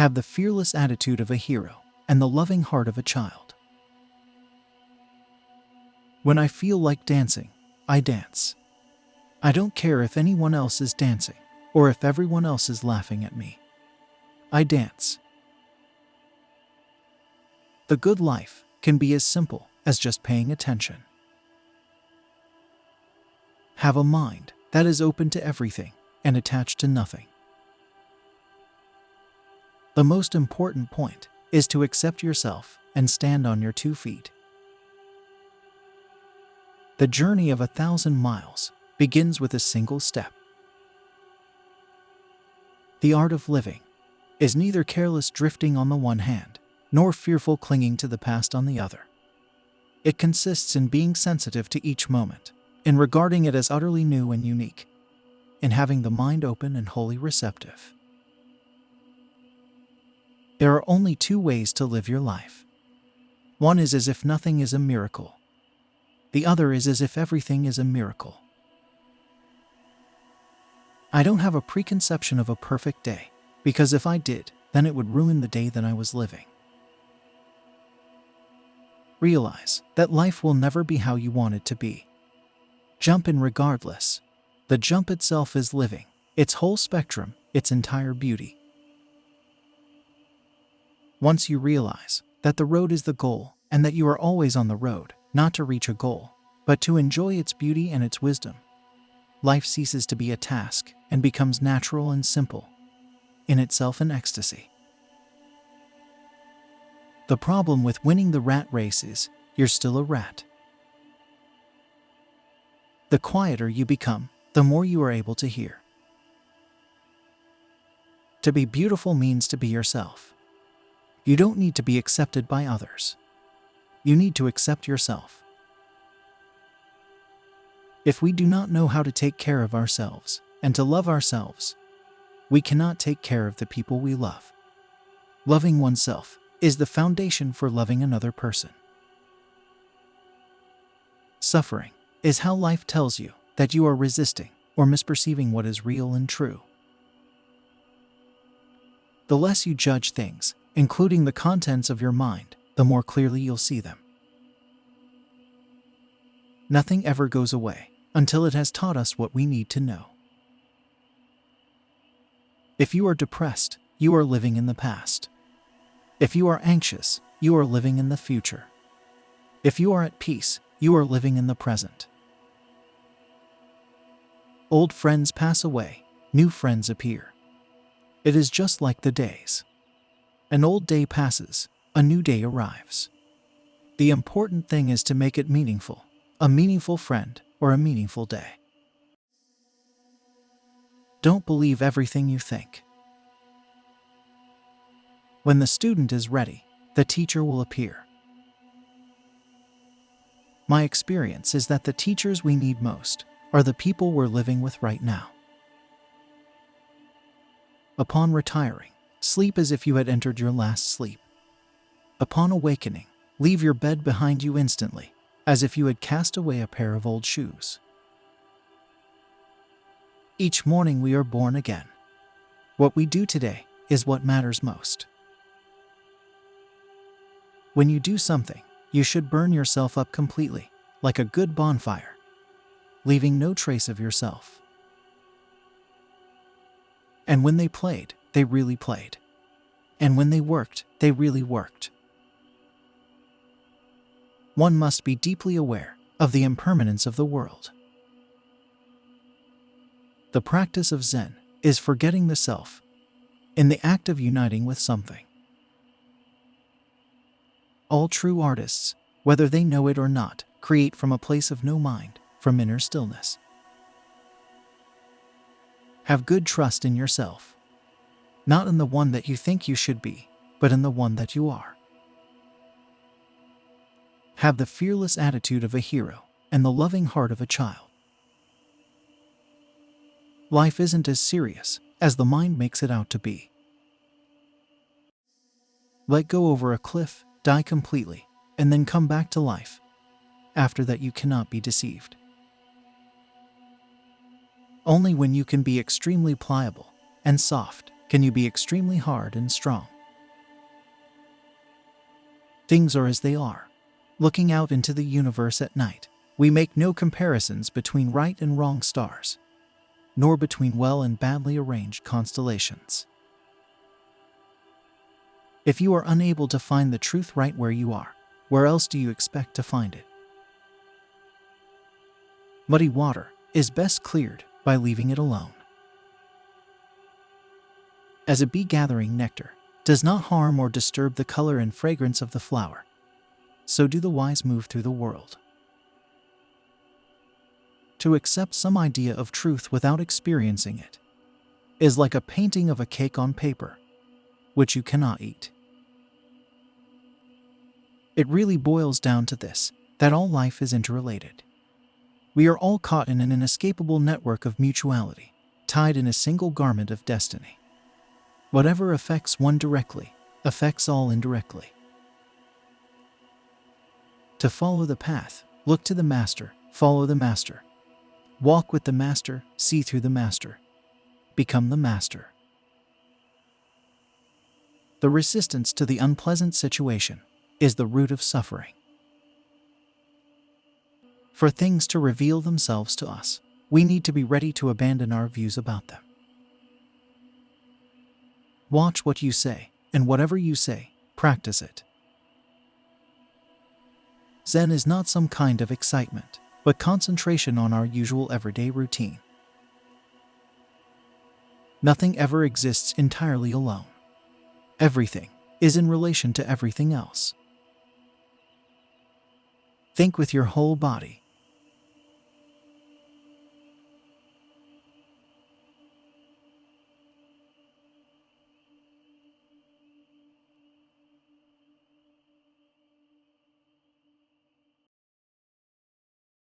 Have the fearless attitude of a hero and the loving heart of a child. When I feel like dancing, I dance. I don't care if anyone else is dancing or if everyone else is laughing at me. I dance. The good life can be as simple as just paying attention. Have a mind that is open to everything and attached to nothing. The most important point is to accept yourself and stand on your 2 feet. The journey of 1,000 miles begins with a single step. The art of living is neither careless drifting on the one hand, nor fearful clinging to the past on the other. It consists in being sensitive to each moment, in regarding it as utterly new and unique, in having the mind open and wholly receptive. There are only 2 ways to live your life. One is as if nothing is a miracle. The other is as if everything is a miracle. I don't have a preconception of a perfect day, because if I did, then it would ruin the day that I was living. Realize that life will never be how you want it to be. Jump in regardless. The jump itself is living, its whole spectrum, its entire beauty. Once you realize that the road is the goal and that you are always on the road, not to reach a goal, but to enjoy its beauty and its wisdom, life ceases to be a task and becomes natural and simple, in itself an ecstasy. The problem with winning the rat race is you're still a rat. The quieter you become, the more you are able to hear. To be beautiful means to be yourself. You don't need to be accepted by others. You need to accept yourself. If we do not know how to take care of ourselves and to love ourselves, we cannot take care of the people we love. Loving oneself is the foundation for loving another person. Suffering is how life tells you that you are resisting or misperceiving what is real and true. The less you judge things, including the contents of your mind, the more clearly you'll see them. Nothing ever goes away until it has taught us what we need to know. If you are depressed, you are living in the past. If you are anxious, you are living in the future. If you are at peace, you are living in the present. Old friends pass away, new friends appear. It is just like the days. An old day passes, a new day arrives. The important thing is to make it meaningful, a meaningful friend or a meaningful day. Don't believe everything you think. When the student is ready, the teacher will appear. My experience is that the teachers we need most are the people we're living with right now. Upon retiring, sleep as if you had entered your last sleep. Upon awakening, leave your bed behind you instantly, as if you had cast away a pair of old shoes. Each morning we are born again. What we do today is what matters most. When you do something, you should burn yourself up completely, like a good bonfire, leaving no trace of yourself. And when they played, they really played. And when they worked, they really worked. One must be deeply aware of the impermanence of the world. The practice of Zen is forgetting the self in the act of uniting with something. All true artists, whether they know it or not, create from a place of no mind, from inner stillness. Have good trust in yourself, not in the one that you think you should be, but in the one that you are. Have the fearless attitude of a hero and the loving heart of a child. Life isn't as serious as the mind makes it out to be. Let go over a cliff, die completely, and then come back to life. After that, you cannot be deceived. Only when you can be extremely pliable and soft can you be extremely hard and strong. Things are as they are. Looking out into the universe at night, we make no comparisons between right and wrong stars, nor between well and badly arranged constellations. If you are unable to find the truth right where you are, where else do you expect to find it? Muddy water is best cleared by leaving it alone. As a bee gathering nectar does not harm or disturb the color and fragrance of the flower, so do the wise move through the world. To accept some idea of truth without experiencing it is like a painting of a cake on paper, which you cannot eat. It really boils down to this, that all life is interrelated. We are all caught in an inescapable network of mutuality, tied in a single garment of destiny. Whatever affects one directly, affects all indirectly. To follow the path, look to the Master, follow the Master. Walk with the Master, see through the Master. Become the Master. The resistance to the unpleasant situation is the root of suffering. For things to reveal themselves to us, we need to be ready to abandon our views about them. Watch what you say, and whatever you say, practice it. Zen is not some kind of excitement, but concentration on our usual everyday routine. Nothing ever exists entirely alone. Everything is in relation to everything else. Think with your whole body,